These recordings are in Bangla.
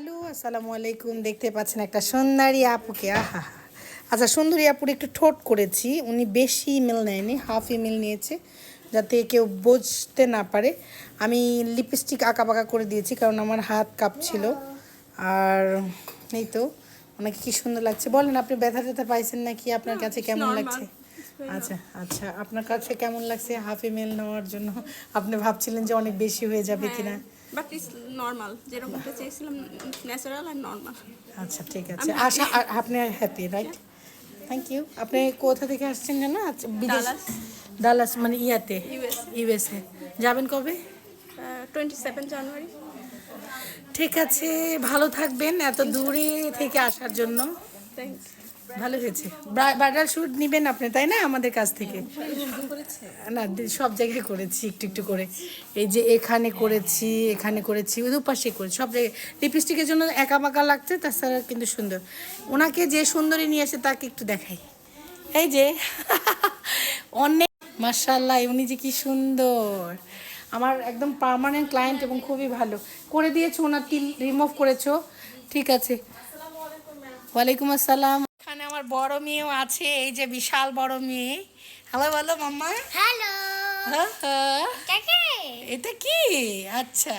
হ্যালো, আসসালামু আলাইকুম। দেখতে পাচ্ছেন একটা সুন্দরী আপুকে। আহা, আচ্ছা, সুন্দরী আপুর একটু ঠোঁট করেছি। উনি বেশি ইমেল নেয়নি, হাফ ইমেল নিয়েছে, যাতে কেউ বুঝতে না পারে। আমি লিপস্টিক আঁকা করে দিয়েছি, কারণ আমার হাত কাঁপছিল। আর এই তো, ওনাকে কি সুন্দর লাগছে। বলেন, আপনি ব্যথা ট্যাথা পাইছেন নাকি? আপনার কাছে কেমন লাগছে? আচ্ছা আচ্ছা, আপনার কাছে কেমন লাগছে হাফ ইমেল নেওয়ার জন্য? আপনি ভাবছিলেন যে অনেক বেশি হয়ে যাবে কিনা? বাট ইটস নরমাল, যেরকমটা চেয়েছিলাম, ন্যাচারাল আর নরমাল। আচ্ছা, ঠিক আছে। আশা আপনি হ্যাপি, রাইট? Thank you. আপনি কোথা থেকে আসছেন যেন? আচ্ছা, বিদেশ। ডালাস, ডালাস মানে ইয়াতে, ইউএস। ইউএসএ। যাবেন কবে? 27 জানুয়ারি। ঠিক আছে, ভালো থাকবেন এত দূরে থেকে আসার জন্য। থ্যাংকস। ভালো হয়েছে। ব্রাইডাল শ্যুট নেবেন আপনি, তাই না? আমাদের কাছ থেকে না, সব জায়গায় করেছি একটু একটু করে। এই যে এখানে করেছি, এখানে করেছি, ওই দুপাশে করেছি, সব জায়গায়। লিপস্টিকের জন্য একা বাঁকা লাগছে, তাছাড়া কিন্তু সুন্দর। ওনাকে যে সুন্দরী নিয়ে আসে তাকে একটু দেখাই। এই যে অনেক মাশাআল্লাহ, উনি যে কি সুন্দর। আমার একদম পার্মানেন্ট ক্লায়েন্ট এবং খুবই ভালো করে দিয়েছো। ওনার তিল রিমুভ করেছো, ঠিক আছে। ওয়ালাইকুম আসসালাম। এখানে আমার বড় মেয়েও আছে, এই যে বিশাল বড় মেয়ে। হ্যালো বলো মাম্মা। হ্যালো এটা কি? আচ্ছা,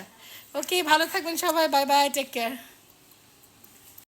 ওকে, ভালো থাকবেন সবাই। Bye bye, take care.